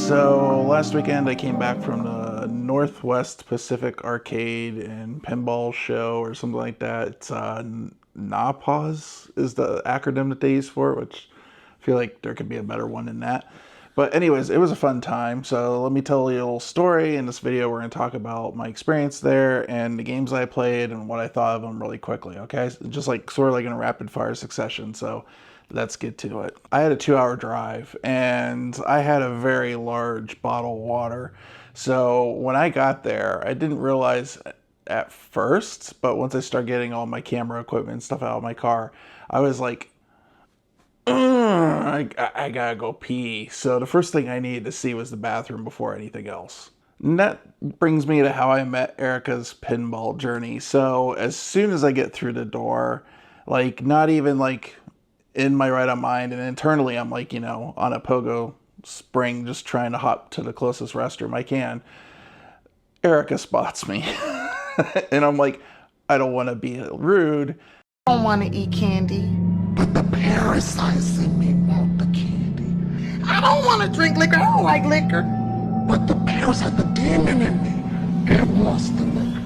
So last weekend I came back from the Northwest Pacific Arcade and Pinball Show or something like that. It's NWPAS is the acronym that they use for it, which I feel like there could be a better one than that. But anyways, it was a fun time. So let me tell you a little story. In this video, we're going to talk about my experience there and the games I played and what I thought of them really quickly. Okay, just like sort of like in a rapid fire succession. So let's get to it. I had a 2-hour drive and I had a very large bottle of water. So when I got there, I didn't realize at first, but once I started getting all my camera equipment and stuff out of my car, I was like, I gotta go pee. So the first thing I needed to see was the bathroom before anything else. And that brings me to how I met Erica's pinball journey. So as soon as I get through the door, like not even like in my right mind, and internally I'm like, on a pogo spring just trying to hop to the closest restroom I can, Erica spots me. And I'm like, I don't want to be rude. I don't want to eat candy. But the parasites in me want the candy. I don't want to drink liquor. I don't like liquor. But the parasite, the demon in me, it wants the liquor.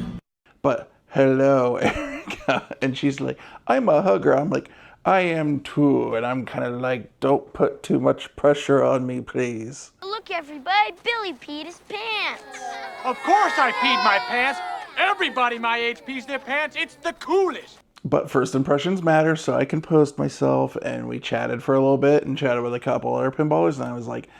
But hello, Erica. And she's like, I'm a hugger. I'm like, I am too. And I'm kind of like, don't put too much pressure on me, please. Look, everybody, Billy peed his pants. Of course I peed my pants. Everybody my age pees their pants. It's the coolest. But first impressions matter, so I composed myself, and we chatted for a little bit and chatted with a couple other pinballers, and I was like,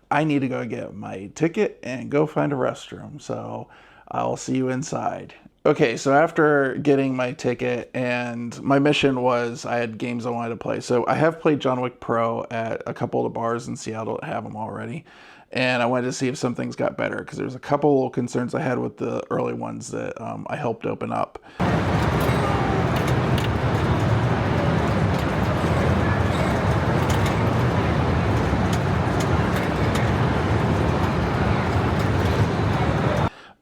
I need to go get my ticket and go find a restroom, so I'll see you inside. Okay, so after getting my ticket, and my mission was I had games I wanted to play. So I have played John Wick Pro at a couple of the bars in Seattle that have them already. And I wanted to see if some things got better, because there's a couple little concerns I had with the early ones that I helped open up.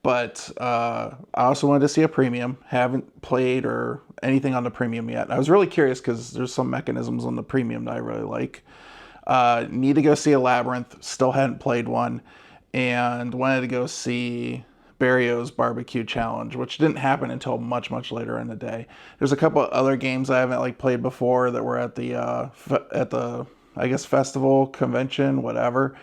But I also wanted to see a premium. Haven't played or anything on the premium yet. I was really curious because there's some mechanisms on the premium that I really like. Need to go see a Labyrinth. Still hadn't played one. And wanted to go see Barrio's Barbecue Challenge, which didn't happen until much, much later in the day. There's a couple of other games I haven't played before that were at the I guess festival, convention, whatever.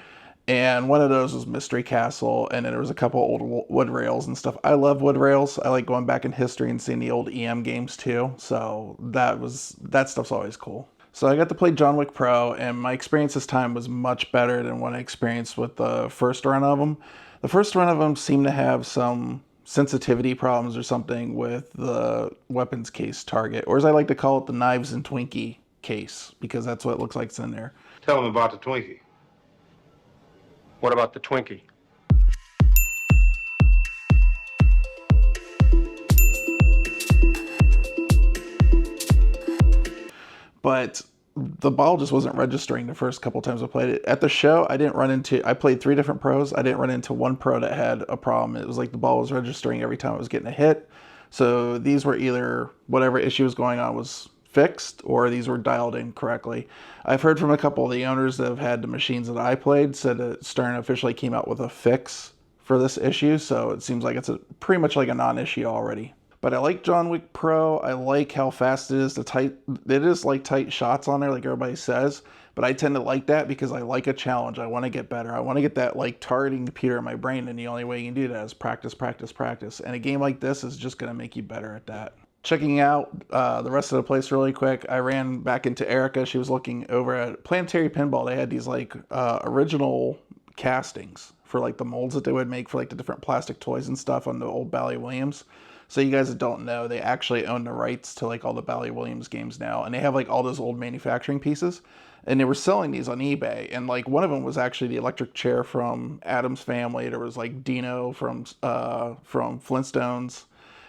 And one of those was Mystery Castle, and then there was a couple old wood rails and stuff. I love wood rails. I like going back in history and seeing the old EM games too. So that stuff's always cool. So I got to play John Wick Pro, and my experience this time was much better than what I experienced with the first run of them. The first run of them seemed to have some sensitivity problems or something with the weapons case target, or as I like to call it, the knives and Twinkie case, because that's what it looks like it's in there. Tell them about the Twinkie. What about the Twinkie? But the ball just wasn't registering the first couple times I played it. At the show, I played 3 different pros. I didn't run into one pro that had a problem. It was like the ball was registering every time it was getting a hit. So these were either whatever issue was going on was fixed, or these were dialed in correctly. I've heard from a couple of the owners that have had the machines that I played said that Stern officially came out with a fix for this issue, so it seems like it's pretty much like a non-issue already. But I like John Wick Pro. I like how fast it is. It is like tight shots on there, like everybody says, but I tend to like that because I like a challenge. I want to get better. I want to get that like targeting computer in my brain, and the only way you can do that is practice, practice, practice. And a game like this is just going to make you better at that. Checking out the rest of the place really quick, I ran back into Erica. She was looking over at Planetary Pinball. They had these original castings for like the molds that they would make for like the different plastic toys and stuff on the old Bally Williams. So you guys that don't know, they actually own the rights to like all the Bally Williams games now, and they have like all those old manufacturing pieces, and they were selling these on eBay. And like one of them was actually the electric chair from Addams Family. There was like Dino from Flintstones.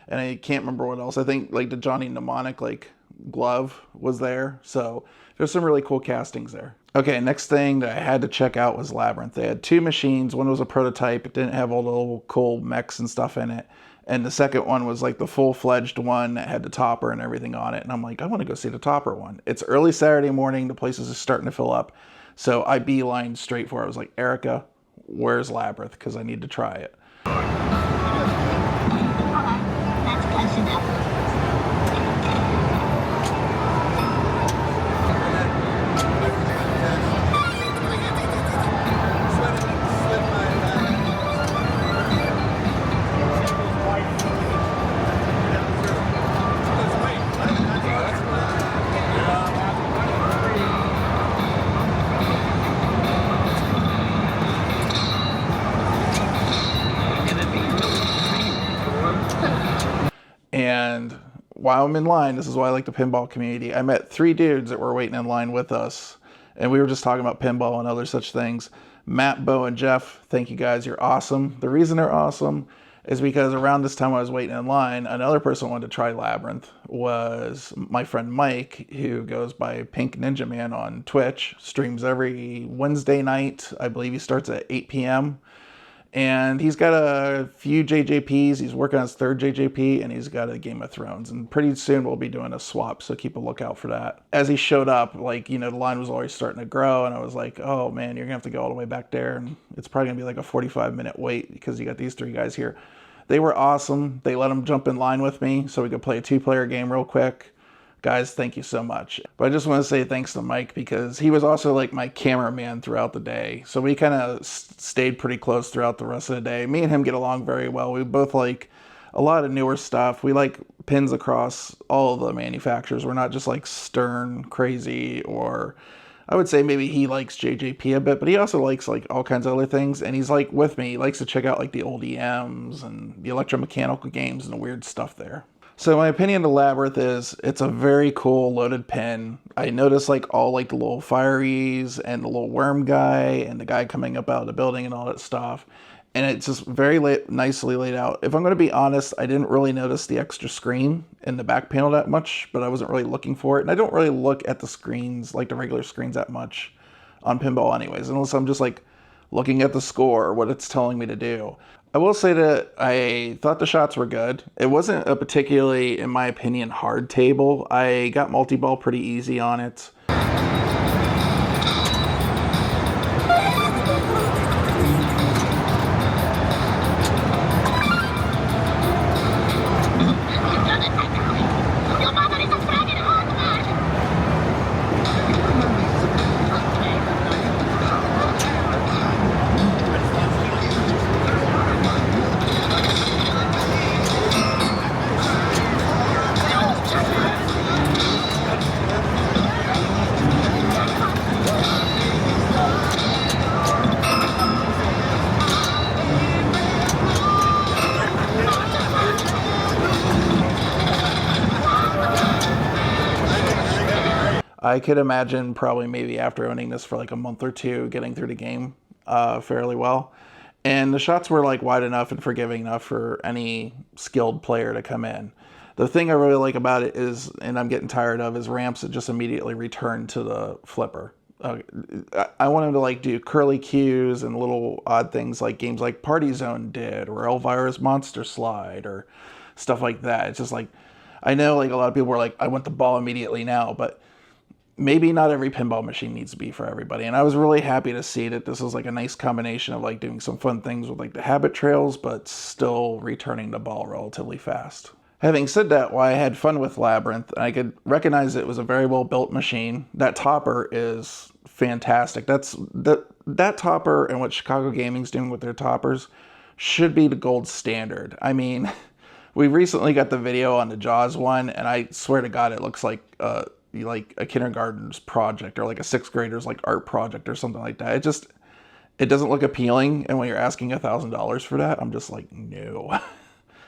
And I can't remember what else. I think like the Johnny Mnemonic glove was there. So there's some really cool castings there. Okay, next thing that I had to check out was Labyrinth. They had 2 machines. One was a prototype. It didn't have all the little cool mechs and stuff in it. And the second one was like the full-fledged one that had the topper and everything on it. And I'm like, I want to go see the topper one. It's early Saturday morning. The place is starting to fill up. So I beelined straight for it. I was like, Erica, where's Labyrinth, because I need to try it. That's close enough. And while I'm in line, this is why I like the pinball community, I met 3 dudes that were waiting in line with us. And we were just talking about pinball and other such things. Matt, Bo, and Jeff, thank you guys. You're awesome. The reason they're awesome is because around this time I was waiting in line, another person who wanted to try Labyrinth was my friend Mike, who goes by Pink Ninja Man on Twitch, streams every Wednesday night. I believe he starts at 8 p.m. And he's got a few JJPs. He's working on his 3rd JJP, and he's got a Game of Thrones. And pretty soon we'll be doing a swap, so keep a lookout for that. As he showed up, like, you know, the line was already starting to grow, and I was like, oh man, you're gonna have to go all the way back there, and it's probably gonna be like a 45-minute wait because you got these 3 guys here. They were awesome. They let him jump in line with me so we could play a 2-player game real quick. Guys, thank you so much. But I just want to say thanks to Mike because he was also like my cameraman throughout the day. So we kind of stayed pretty close throughout the rest of the day. Me and him get along very well. We both like a lot of newer stuff. We like pins across all of the manufacturers. We're not just like Stern crazy, or I would say maybe he likes JJP a bit, but he also likes like all kinds of other things. And he's like with me. He likes to check out like the old EMs and the electromechanical games and the weird stuff there. So my opinion of Labyrinth is it's a very cool loaded pin. I noticed like all like the little fireys and the little worm guy and the guy coming up out of the building and all that stuff. And it's just very nicely laid out. If I'm going to be honest, I didn't really notice the extra screen in the back panel that much, but I wasn't really looking for it. And I don't really look at the screens, like the regular screens, that much on pinball anyways, unless I'm just like looking at the score or what it's telling me to do. I will say that I thought the shots were good. It wasn't a particularly, in my opinion, hard table. I got multi-ball pretty easy on it. I could imagine probably maybe after owning this for like a month or 2, getting through the game fairly well. And the shots were like wide enough and forgiving enough for any skilled player to come in. The thing I really like about it is, and I'm getting tired of, is ramps that just immediately return to the flipper. I want him to like do curly cues and little odd things like games like Party Zone did, or Elvira's Monster Slide, or stuff like that. It's just like, I know like a lot of people were like, I want the ball immediately now, but maybe not every pinball machine needs to be for everybody. And I was really happy to see that this was like a nice combination of like doing some fun things with like the habit trails, but still returning the ball relatively fast. Having said that, while I had fun with Labyrinth, I could recognize it was a very well built machine. That topper is fantastic. That topper and what Chicago Gaming's doing with their toppers should be the gold standard. I mean, we recently got the video on the Jaws one, and I swear to God, it looks like a kindergarten's project or like a 6th grader's like art project or something like that. It doesn't look appealing. And when you're asking $1,000 for that, I'm just like, no,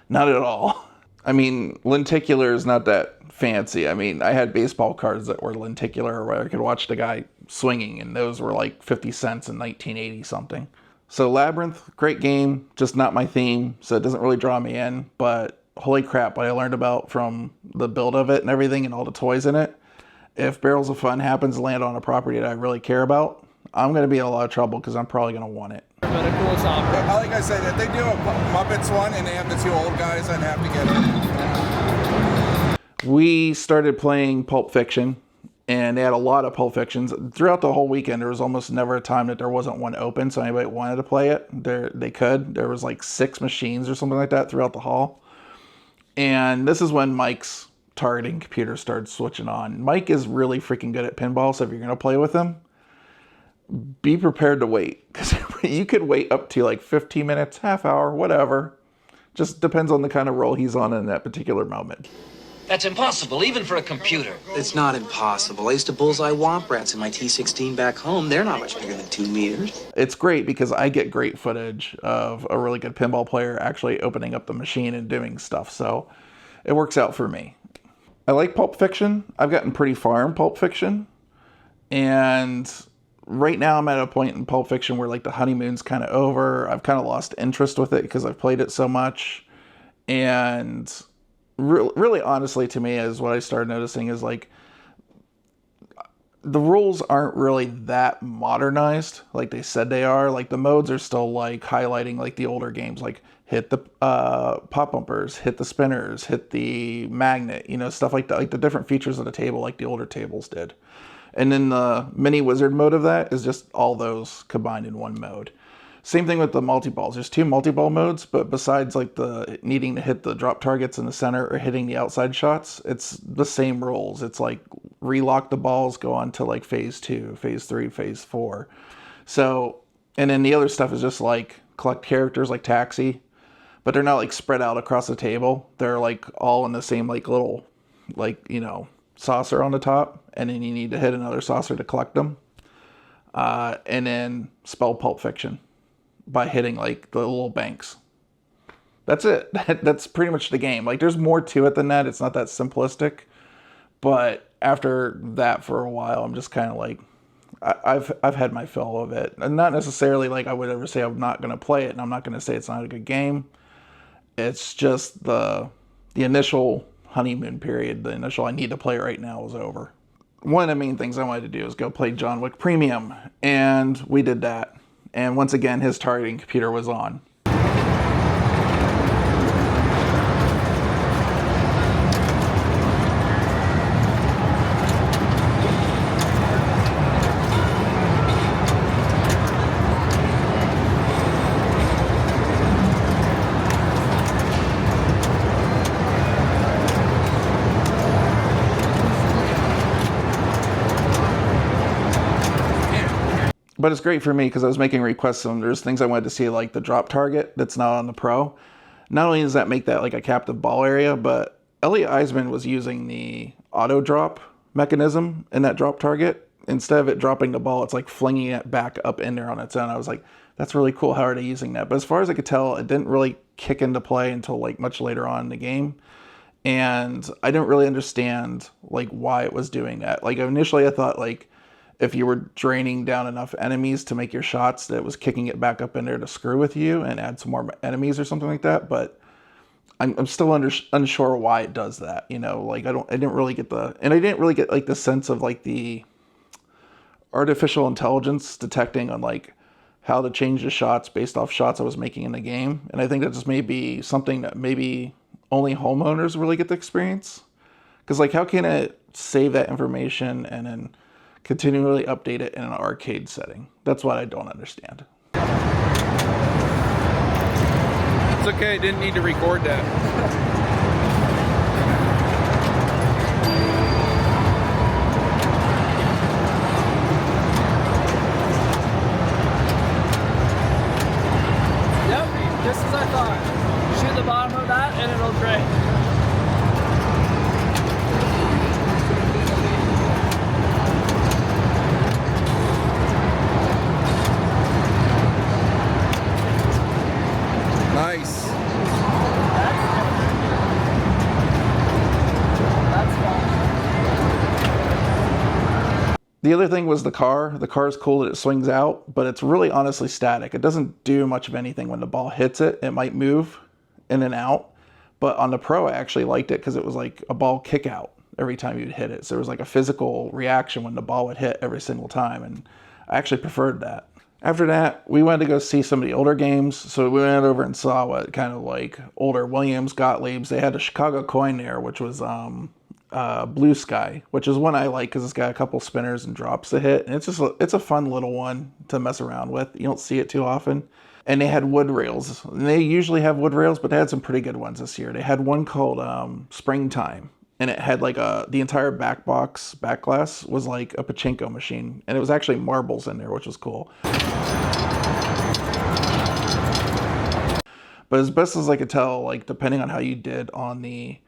not at all. I mean, lenticular is not that fancy. I mean, I had baseball cards that were lenticular where I could watch the guy swinging, and those were like 50 cents in 1980 something. So Labyrinth, great game, just not my theme. So it doesn't really draw me in, but holy crap, what I learned about from the build of it and everything and all the toys in it. If Barrels of Fun happens to land on a property that I really care about, I'm going to be in a lot of trouble because I'm probably going to want it. Like I said, if they do a Muppets one and they have the 2 old guys, I'd have to get it. We started playing Pulp Fiction, And they had a lot of Pulp Fictions. Throughout the whole weekend, there was almost never a time that there wasn't one open, so anybody wanted to play it, they could. There was like 6 machines or something like that throughout the hall. And this is when Mike's targeting computer started switching on. Mike is really freaking good at pinball, so if you're going to play with him, be prepared to wait. Because you could wait up to like 15 minutes, half hour, whatever. Just depends on the kind of roll he's on in that particular moment. That's impossible, even for a computer. It's not impossible. I used to bullseye womp rats in my T16 back home. They're not much bigger than 2 meters. It's great because I get great footage of a really good pinball player actually opening up the machine and doing stuff, so it works out for me. I like Pulp Fiction. I've gotten pretty far in Pulp Fiction, and right now I'm at a point in Pulp Fiction where like the honeymoon's kind of over. I've kind of lost interest with it because I've played it so much, and really honestly to me is what I started noticing is like the rules aren't really that modernized like they said they are. Like the modes are still like highlighting like the older games, like hit the pop bumpers, hit the spinners, hit the magnet, you know, stuff like that, like the different features of the table like the older tables did. And then the mini wizard mode of that is just all those combined in one mode. Same thing with the multi-balls. There's 2 multi-ball modes, but besides like the needing to hit the drop targets in the center or hitting the outside shots, it's the same rules. It's like relock the balls, go on to like phase 2, phase 3, phase 4. So, and then the other stuff is just like collect characters like Taxi, but they're not like spread out across the table. They're like all in the same like little, like, you know, saucer on the top, and then you need to hit another saucer to collect them. And then spell Pulp Fiction by hitting like the little banks. That's it. That's pretty much the game. Like there's more to it than that. It's not that simplistic. But after that for a while, I'm just kind of like, I've had my fill of it. And not necessarily like I would ever say I'm not going to play it, and I'm not going to say it's not a good game. It's just the initial honeymoon period, the initial I need to play right now is over. One of the main things I wanted to do is go play John Wick Premium, and we did that. And once again, his targeting computer was on. But it's great for me because I was making requests and there's things I wanted to see, like the drop target that's not on the Pro. Not only does that make that like a captive ball area, but Elliot Eisman was using the auto drop mechanism in that drop target. Instead of it dropping the ball, it's like flinging it back up in there on its own. I was like, that's really cool. How are they using that? But as far as I could tell, it didn't really kick into play until like much later on in the game. And I didn't really understand like why it was doing that. Like initially I thought like, if you were draining down enough enemies to make your shots, that it was kicking it back up in there to screw with you and add some more enemies or something like that. But I'm still unsure why it does that. You know, like I didn't really get like the sense of like the artificial intelligence detecting on like how to change the shots based off shots I was making in the game. And I think that just may be something that maybe only homeowners really get to experience. Because like, how can it save that information and then continually update it in an arcade setting? That's what I don't understand. It's okay, I didn't need to record that. Yep, just as I thought. Shoot the bottom of that and it'll drain. Nice. The other thing was the car. The car is cool that it swings out, but it's really honestly static. It doesn't do much of anything when the ball hits it. It might move in and out, but on the Pro I actually liked it because it was like a ball kick out every time you'd hit it. So there was like a physical reaction when the ball would hit every single time, and I actually preferred that. After that, we went to go see some of the older games. So we went over and saw what kind of like older Williams, Gottlieb's. They had a Chicago coin there, which was Blue Sky, which is one I like because it's got a couple spinners and drops to hit, and it's a fun little one to mess around with. You don't see it too often. And they had wood rails. And they usually have wood rails, but they had some pretty good ones this year. They had one called Springtime, and it had like the entire back glass was like a pachinko machine, and it was actually marbles in there, which was cool. But as best as I could tell, like depending on how you did on the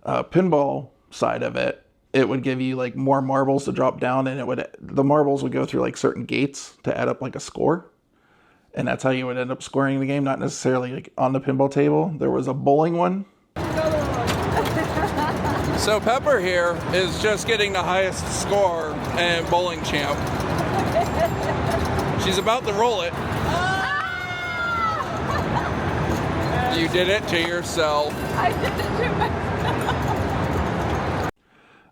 pinball side of it, it would give you like more marbles to drop down, and the marbles would go through like certain gates to add up like a score. And that's how you would end up scoring the game, not necessarily like on the pinball table. There was a bowling one. So Pepper here is just getting the highest score and bowling champ. She's about to roll it. You did it to yourself. I did it to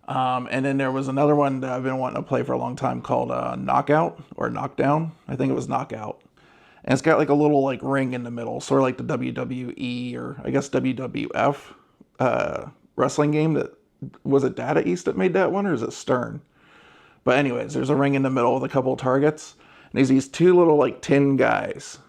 myself. And then there was another one that I've been wanting to play for a long time called Knockout or Knockdown. I think it was Knockout. And it's got like a little like ring in the middle, sort of like the WWE or I guess WWF wrestling game. That was it Data East that made that one, or is it Stern? But anyways, there's a ring in the middle with a couple of targets, and there's these two little like tin guys.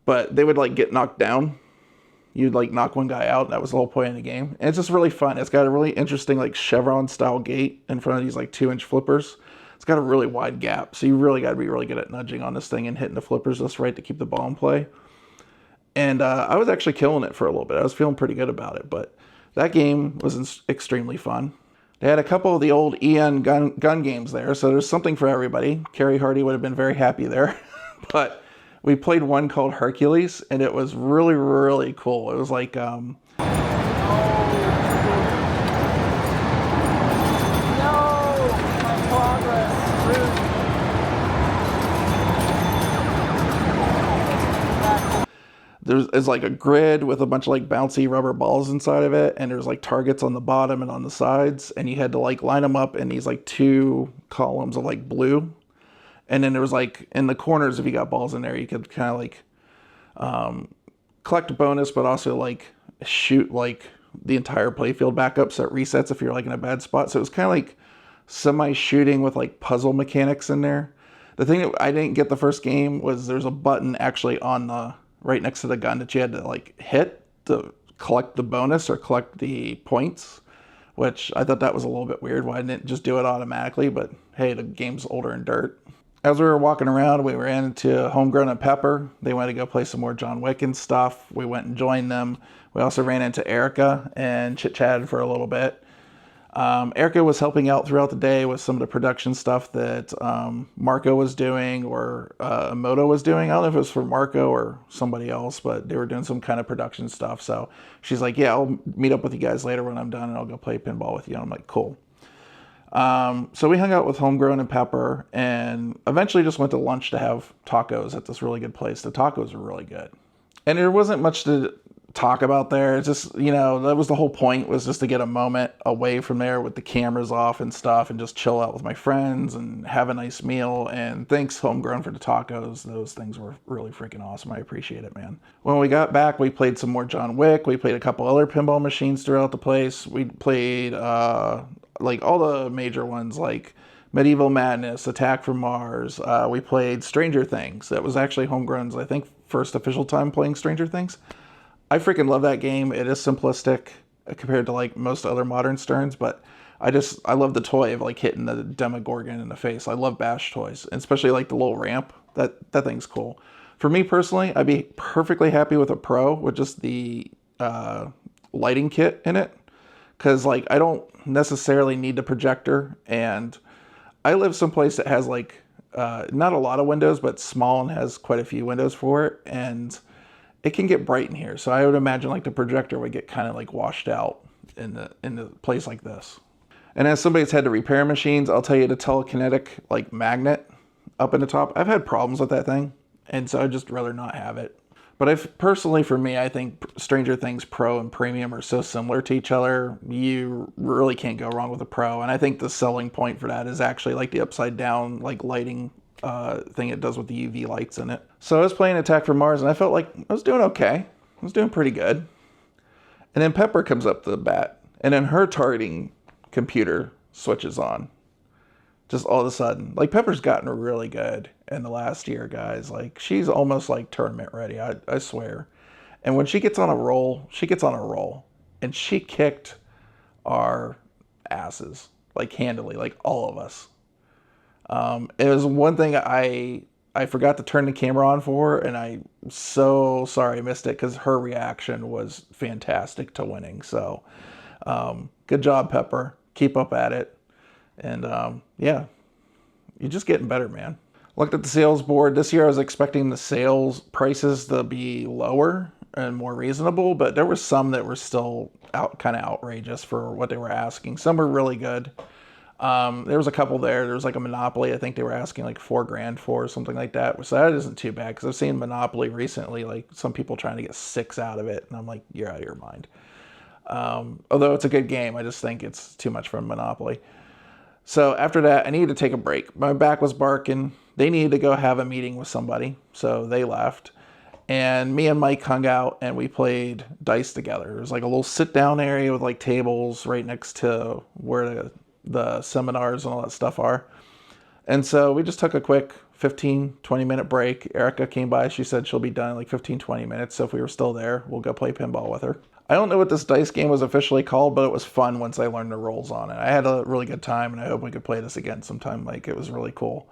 But they would like get knocked down. You'd like knock one guy out. That was the whole point of the game. And it's just really fun. It's got a really interesting like chevron style gate in front of these like 2-inch flippers. It's got a really wide gap. So you really got to be really good at nudging on this thing and hitting the flippers just right to keep the ball in play. And I was actually killing it for a little bit. I was feeling pretty good about it. But that game was extremely fun. They had a couple of the old EN gun games there. So there's something for everybody. Carrie Hardy would have been very happy there. But we played one called Hercules, and it was really, really cool. It was like, No, my progress. there's like a grid with a bunch of like bouncy rubber balls inside of it, and there's like targets on the bottom and on the sides, and you had to like line them up in these like 2 columns of like blue. And then there was like in the corners, if you got balls in there, you could kind of like collect a bonus, but also like shoot like the entire playfield back up so it resets if you're like in a bad spot. So it was kind of like semi-shooting with like puzzle mechanics in there. The thing that I didn't get the first game was there's a button actually on the right next to the gun that you had to like hit to collect the bonus or collect the points, which I thought that was a little bit weird. Why didn't it just do it automatically? But hey, the game's older and dirt. As we were walking around, we ran into Homegrown and Pepper. They went to go play some more John Wick and stuff. We went and joined them. We also ran into Erica and chit-chatted for a little bit. Erica was helping out throughout the day with some of the production stuff that Marco was doing or Moto was doing. I don't know if it was for Marco or somebody else, but they were doing some kind of production stuff. So she's like, yeah, I'll meet up with you guys later when I'm done, and I'll go play pinball with you. And I'm like, cool. So we hung out with Homegrown and Pepper, and eventually just went to lunch to have tacos at this really good place. The tacos were really good. And there wasn't much to talk about there. It's just, you know, that was the whole point, was just to get a moment away from there with the cameras off and stuff and just chill out with my friends and have a nice meal. And thanks Homegrown for the tacos. Those things were really freaking awesome. I appreciate it, man. When we got back, we played some more John Wick. We played a couple other pinball machines throughout the place. We played like all the major ones like Medieval Madness, Attack from Mars. We played Stranger Things. That was actually Homegrown's, I think, first official time playing Stranger Things. I freaking love that game. It is simplistic compared to like most other modern Sterns, but I love the toy of like hitting the Demogorgon in the face. I love bash toys, and especially like the little ramp. That thing's cool. For me personally, I'd be perfectly happy with a Pro with just the lighting kit in it, because like I don't necessarily need the projector, and I live someplace that has like not a lot of windows, but small, and has quite a few windows for it, and it can get bright in here. So I would imagine like the projector would get kind of like washed out in the place like this. And as somebody that's had to repair machines, I'll tell you the telekinetic like magnet up in the top. I've had problems with that thing, and so I'd just rather not have it. But personally, for me, I think Stranger Things Pro and Premium are so similar to each other. You really can't go wrong with a Pro, and I think the selling point for that is actually like the upside down like lighting thing it does with the UV lights in it. So I was playing Attack from Mars, and I felt like I was doing okay. I was doing pretty good. And then Pepper comes up to the bat, and then her targeting computer switches on. Just all of a sudden, like Pepper's gotten really good in the last year, guys. Like she's almost like tournament ready, I swear. And when she gets on a roll, she gets on a roll. And she kicked our asses, like handily, like all of us. It was one thing I forgot to turn the camera on for her, and I'm so sorry I missed it because her reaction was fantastic to winning. So good job, Pepper. Keep up at it. And yeah, you're just getting better, man. Looked at the sales board. This year I was expecting the sales prices to be lower and more reasonable, but there were some that were still kind of outrageous for what they were asking. Some were really good. There was a couple there. There was like a Monopoly. I think they were asking like $4,000 for or something like that. So that isn't too bad because I've seen Monopoly recently, like some people trying to get 6 out of it. And I'm like, you're out of your mind. Although it's a good game, I just think it's too much for Monopoly. So after that, I needed to take a break. My back was barking. They needed to go have a meeting with somebody. So they left. And me and Mike hung out and we played dice together. There was like a little sit down area with like tables right next to where the seminars and all that stuff are. And so we just took a quick 15-20 minute break. Erica came by. She said she'll be done in like 15-20 minutes. So if we were still there, we'll go play pinball with her. I don't know what this dice game was officially called, but it was fun once I learned the rules on it. I had a really good time, and I hope we could play this again sometime. Like, it was really cool.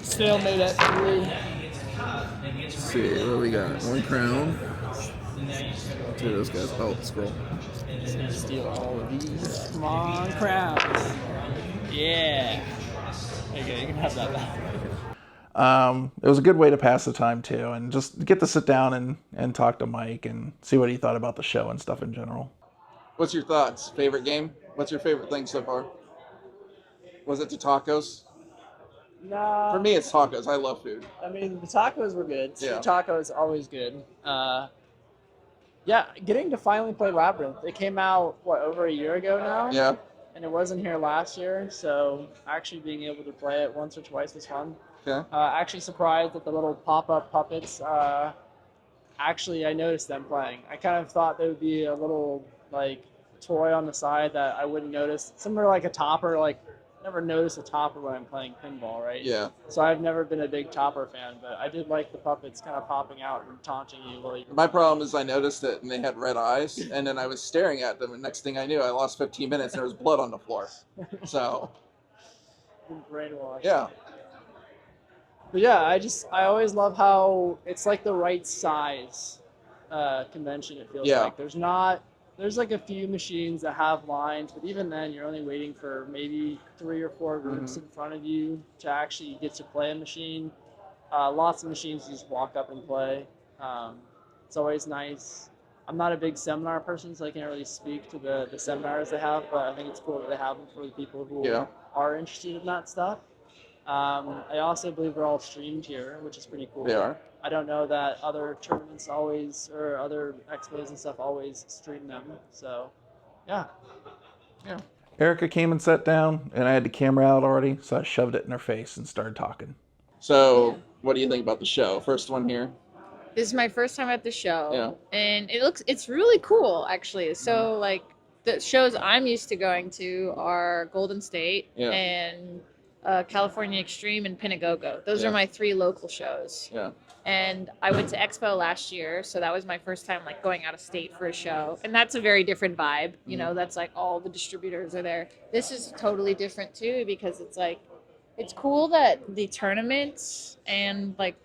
Stalemate at 3. Let's see, what do we got? 1 crown. Two of those guys. Oh, scroll. Just gonna steal all of these. Come on, crowns. Yeah. There you go, you can have that back. It was a good way to pass the time too, and just get to sit down and talk to Mike and see what he thought about the show and stuff in general. What's your thoughts? Favorite game? What's your favorite thing so far? Was it the tacos? Nah. For me, it's tacos. I love food. I mean, the tacos were good. Yeah. Tacos always good. Yeah, getting to finally play Labyrinth. It came out, over a year ago now? Yeah. And it wasn't here last year, so actually being able to play it once or twice was fun. Okay. Actually surprised that the little pop-up puppets, actually I noticed them playing. I kind of thought there would be a little, like, toy on the side that I wouldn't notice. Similar like a topper, like, never notice a topper when I'm playing pinball, right? Yeah. So I've never been a big topper fan, but I did like the puppets kind of popping out and taunting you while you... My problem is I noticed it and they had red eyes, and then I was staring at them, and next thing I knew, I lost 15 minutes and there was blood on the floor. So... brainwashed. Yeah. But yeah, I always love how it's like the right size convention, it feels like. There's like a few machines that have lines, but even then you're only waiting for maybe 3 or 4 groups in front of you to actually get to play a machine. Lots of machines you just walk up and play. It's always nice. I'm not a big seminar person, so I can't really speak to the seminars they have, but I think it's cool that they have them for the people who are interested in that stuff. I also believe they're all streamed here, which is pretty cool. They are. I don't know that other tournaments always, or other expos and stuff always stream them. So, yeah. Yeah. Erica came and sat down, and I had the camera out already, so I shoved it in her face and started talking. So, what do you think about the show? First one here. This is my first time at the show. Yeah. And it's really cool, actually. So, like, the shows I'm used to going to are Golden State and California Extreme and Pinagogo. Those are my 3 local shows. Yeah. And I went to Expo last year, so that was my first time like going out of state for a show. And that's a very different vibe. You know, that's like all the distributors are there. This is totally different too, because it's like, it's cool that the tournaments and like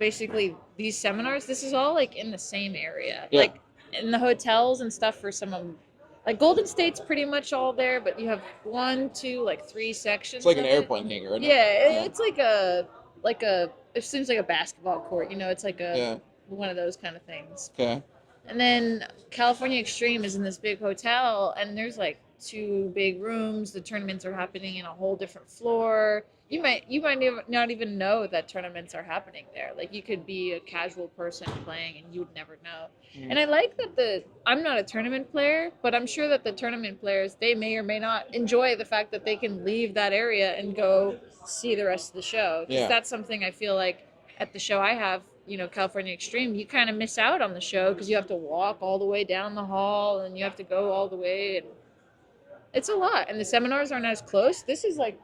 basically these seminars, this is all like in the same area. Yeah. Like in the hotels and stuff for some of them. Like Golden State's pretty much all there, but you have 1, 2, like 3 sections. It's like an of it. airplane hangar, isn't it? Yeah, it's like a it seems like a basketball court, you know, it's like one of those kind of things. Okay. And then California Extreme is in this big hotel, and there's like two big rooms. The tournaments are happening in a whole different floor. You might not even know that tournaments are happening there. Like you could be a casual person playing and you would never know. And I like that I'm not a tournament player, but I'm sure that the tournament players, they may or may not enjoy the fact that they can leave that area and go see the rest of the show. Because that's something I feel like at the show I have, California Extreme, you kind of miss out on the show because you have to walk all the way down the hall and you have to go all the way. And it's a lot. And the seminars aren't as close. This is like,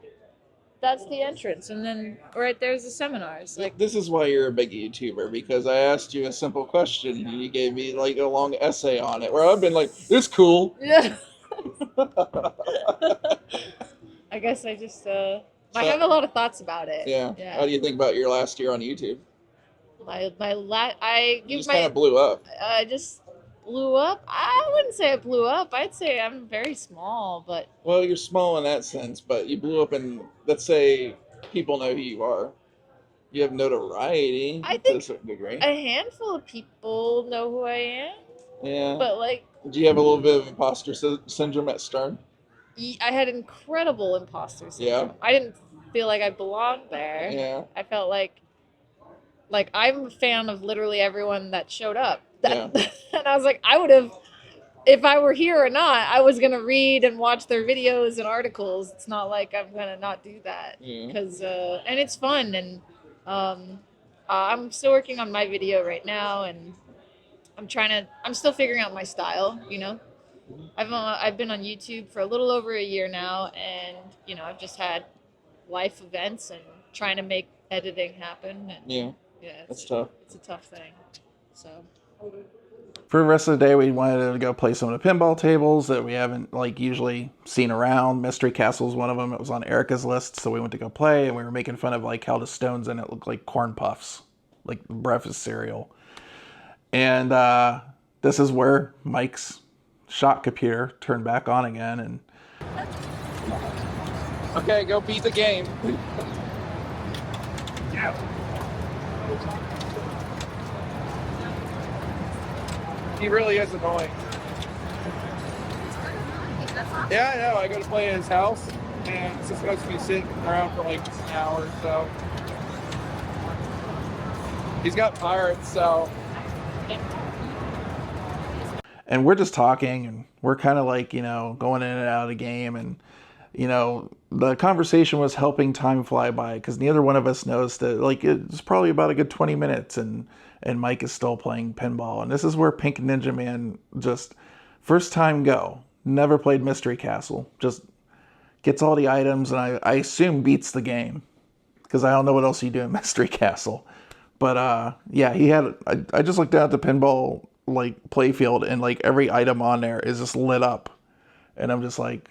that's the entrance, and then right there's the seminars. Like, this is why you're a big YouTuber, because I asked you a simple question and you gave me like a long essay on it, where I've been like, it's cool. Yeah. I guess I just I have a lot of thoughts about it. Yeah. How do you think about your last year on YouTube? You just kind of blew up. I just blew up. I wouldn't say I blew up. I'd say I'm very small, but. Well, you're small in that sense, but you blew up in, let's say, people know who you are. You have notoriety to a certain degree. A handful of people know who I am. Yeah. But like. Do you have a little bit of imposter syndrome at Stern? I had incredible imposter syndrome. Yeah. I didn't feel like I belonged there. Yeah. I felt like I'm a fan of literally everyone that showed up. Yeah. And I was like, I would have, if I were here or not, I was going to read and watch their videos and articles. It's not like I'm going to not do that. Because, and it's fun. And I'm still working on my video right now. And I'm still figuring out my style, I've been on YouTube for a little over a year now. And, I've just had life events and trying to make editing happen. And, yeah, that's tough. It's a tough thing. So. For the rest of the day, we wanted to go play some of the pinball tables that we haven't usually seen around. Mystery Castle is one of them. It was on Erica's list, so we went to go play, and we were making fun of how the stones in it looked like corn puffs, like breakfast cereal. And this is where Mike's shot computer turned back on again. And okay, go beat the game. Yeah. He really is annoying. Yeah, I know. I go to play at his house, and it's supposed to be sitting around for like an hour or so. He's got pirates, so. And we're just talking, and we're kind of going in and out of the game, and the conversation was helping time fly by because neither one of us knows that it's probably about a good 20 minutes, and Mike is still playing pinball. And this is where Pink Ninja Man just first time go, never played Mystery Castle, just gets all the items, and I assume beats the game because I don't know what else you do in Mystery Castle. But yeah, he had. I just looked down at the pinball playfield, and every item on there is just lit up, and I'm just like.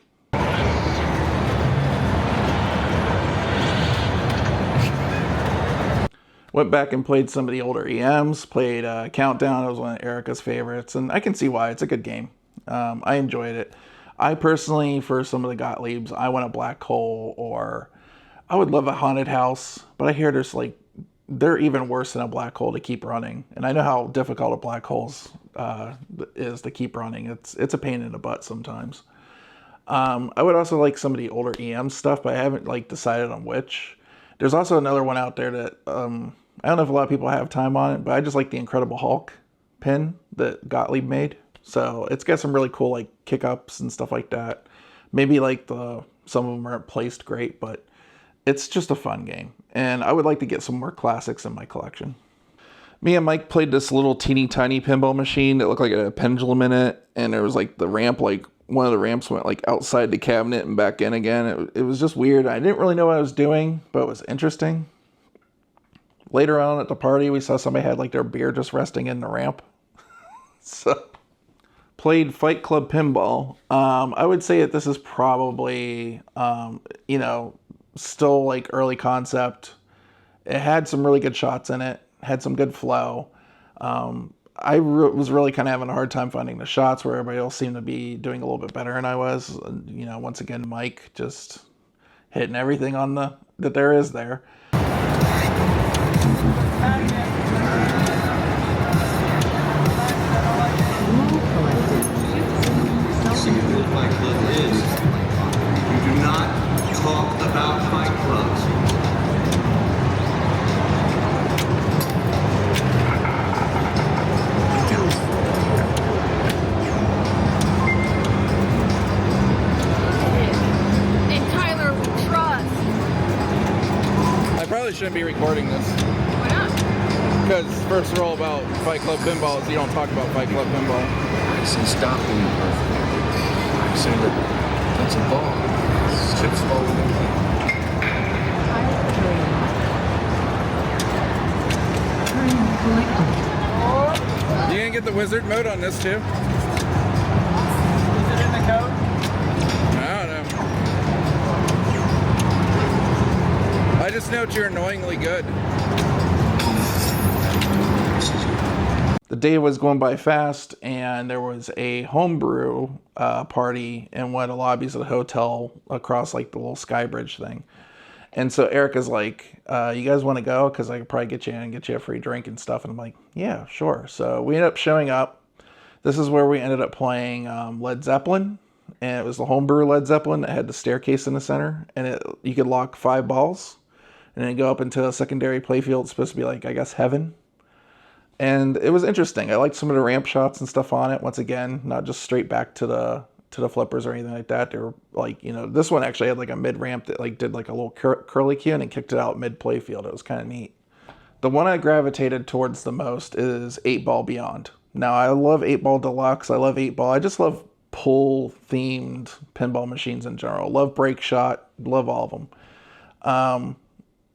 Went back and played some of the older EMs, played Countdown. It was one of Erica's favorites, and I can see why. It's a good game. I enjoyed it. I personally, for some of the Gottliebs, I want a black hole, or I would love a haunted house, but I hear they're even worse than a black hole to keep running. And I know how difficult a black hole is to keep running. It's a pain in the butt sometimes. I would also like some of the older EM stuff, but I haven't decided on which. There's also another one out there that I don't know if a lot of people have time on it, but I just like the Incredible Hulk pin that Gottlieb made. So it's got some really cool kick-ups and stuff like that. Maybe some of them aren't placed great, but it's just a fun game. And I would like to get some more classics in my collection. Me and Mike played this little teeny tiny pinball machine that looked like a pendulum in it, and there was the ramp, one of the ramps went outside the cabinet and back in again. It was just weird. I didn't really know what I was doing, but it was interesting. Later on at the party, we saw somebody had their beer just resting in the ramp. So, played Fight Club Pinball. I would say that this is probably, still early concept. It had some really good shots in it, had some good flow. I was really kind of having a hard time finding the shots where everybody else seemed to be doing a little bit better than I was. Once again, Mike just hitting everything on that there is there. policy of what Fight Club is. You do not talk about Fight Clubs. And Tyler we trust. I probably shouldn't be recording this. Why not? Because first rule about Fight Club Pinball is you don't talk about Fight Club Pinball. I say stop being perfect. I say that that's a ball. Chips fall in there. You can get the wizard mode on this too. Is it in the code? I don't know. I just know you're annoyingly good. The day was going by fast, and there was a homebrew party in one of the lobbies of the hotel across like the little sky bridge thing. And so Erica's like, you guys want to go? Because I could probably get you in and get you a free drink and stuff. And I'm like, yeah, sure. So we ended up showing up. This is where we ended up playing Led Zeppelin. And it was the homebrew Led Zeppelin that had the staircase in the center. And you could lock 5 balls. And then go up into a secondary playfield. It's supposed to be like, I guess, heaven. And it was interesting. I liked some of the ramp shots and stuff on it. Once again, not just straight back to the flippers or anything like that. They were like, this one actually had like a mid ramp that like did like a little curly cue and kicked it out mid playfield. It was kind of neat. The one I gravitated towards the most is 8-Ball Beyond. Now I love 8-Ball Deluxe. I love 8-Ball. I just love pull themed pinball machines in general. Love Break Shot. Love all of them.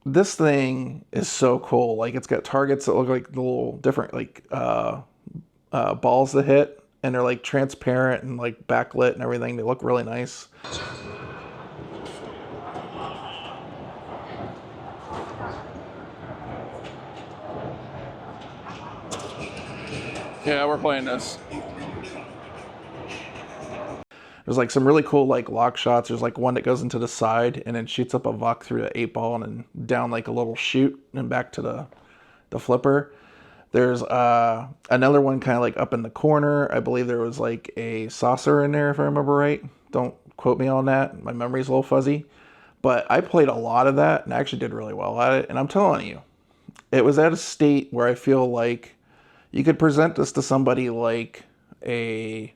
This thing is so cool. Like it's got targets that look like the little different like balls to hit. And they're like transparent and like backlit and everything. They look really nice. Yeah, we're playing this. There's like some really cool like lock shots. There's like one that goes into the side and then shoots up a vuck through the 8-ball and then down like a little chute and back to the flipper. There's another one kind of like up in the corner. I believe there was like a saucer in there, if I remember right. Don't quote me on that. My memory's a little fuzzy. But I played a lot of that and actually did really well at it. And I'm telling you, it was at a state where I feel like you could present this to somebody like a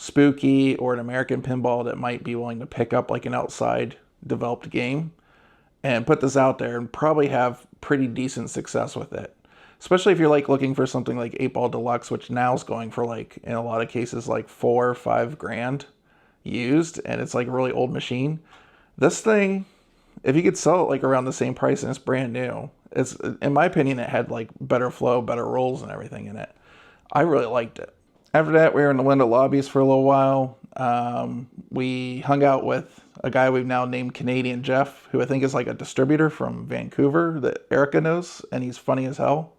Spooky or an American Pinball that might be willing to pick up like an outside developed game and put this out there and probably have pretty decent success with it. Especially if you're like looking for something like 8-Ball Deluxe, which now is going for like, in a lot of cases, like 4 or 5 grand used, and it's like a really old machine. This thing, if you could sell it like around the same price and it's brand new, it's, in my opinion, it had like better flow, better rolls and everything in it. I really liked it. After that, we were in the window lobbies for a little while. We hung out with a guy we've now named Canadian Jeff, who I think is like a distributor from Vancouver that Erica knows, and he's funny as hell.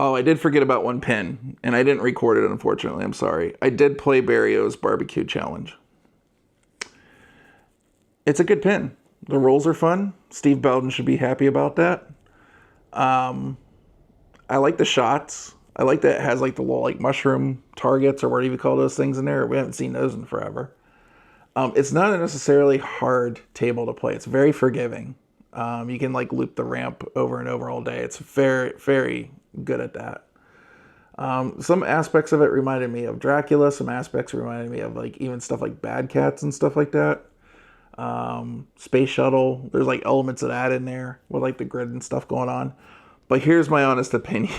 Oh, I did forget about one pin, and I didn't record it, unfortunately. I'm sorry. I did play Barrio's Barbecue Challenge. It's a good pin. The rolls are fun. Steve Belden should be happy about that. I like the shots. I like that it has like the little like mushroom targets or whatever you call those things in there. We haven't seen those in forever. It's not a necessarily hard table to play. It's very forgiving. You can like loop the ramp over and over all day. It's very, very good at that. Some aspects of it reminded me of Dracula. Some aspects reminded me of like even stuff like Bad Cats and stuff like that. Space Shuttle. There's like elements of that in there with like the grid and stuff going on. But here's my honest opinion.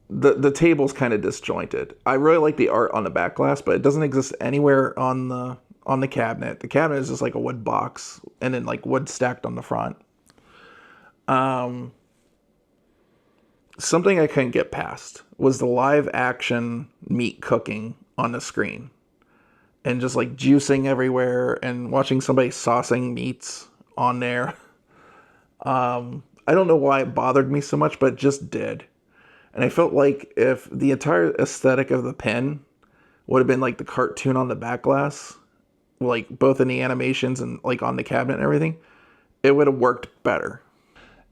The table's kind of disjointed. I really like the art on the back glass, but it doesn't exist anywhere on the cabinet. The cabinet is just like a wood box and then like wood stacked on the front. Something I couldn't get past was the live action meat cooking on the screen and just like juicing everywhere and watching somebody saucing meats on there. I don't know why it bothered me so much, but it just did. And I felt like if the entire aesthetic of the pen would have been like the cartoon on the back glass, like both in the animations and like on the cabinet and everything, it would have worked better.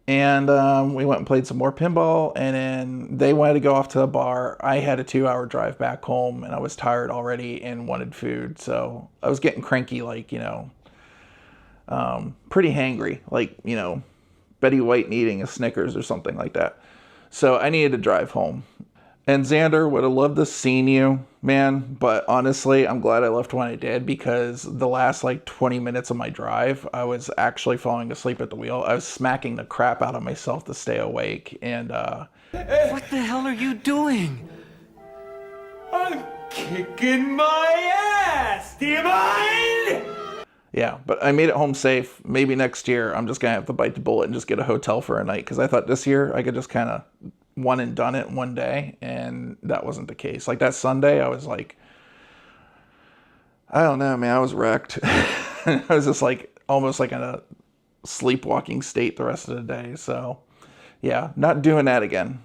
And we went and played some more pinball, and then they wanted to go off to a bar. I had a 2-hour drive back home, and I was tired already and wanted food. So I was getting cranky, like, you know, pretty hangry, like, you know, Betty White eating a Snickers or something like that. So I needed to drive home. And Xander, would have loved to seen you, man. But honestly, I'm glad I left when I did, because the last like 20 minutes of my drive, I was actually falling asleep at the wheel. I was smacking the crap out of myself to stay awake. And what the hell are you doing? I'm kicking my ass. Do you mind? yeah, but I made it home safe. Maybe next year I'm just gonna have to bite the bullet and just get a hotel for a night, because I thought this year I could just kind of one and done it one day, and that wasn't the case. Like that Sunday, I was like, I don't know, man, I was wrecked. I was just like almost like in a sleepwalking state the rest of the day. So yeah, not doing that again.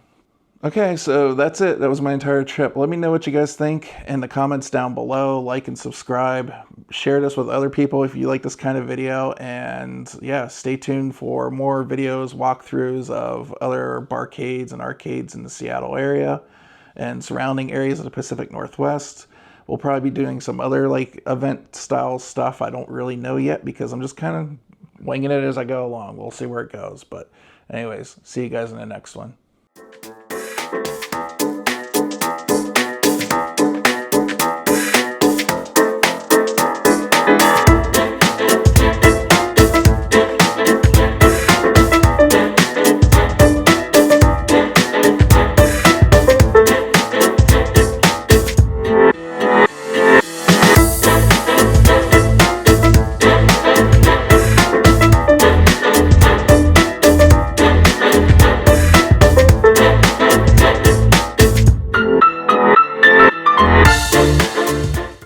Okay, so that's it. That was my entire trip. Let me know what you guys think in the comments down below. Like and subscribe. Share this with other people if you like this kind of video. And yeah, stay tuned for more videos, walkthroughs of other barcades and arcades in the Seattle area and surrounding areas of the Pacific Northwest. We'll probably be doing some other like event style stuff. I don't really know yet, because I'm just kind of winging it as I go along. We'll see where it goes. But anyways, see you guys in the next one.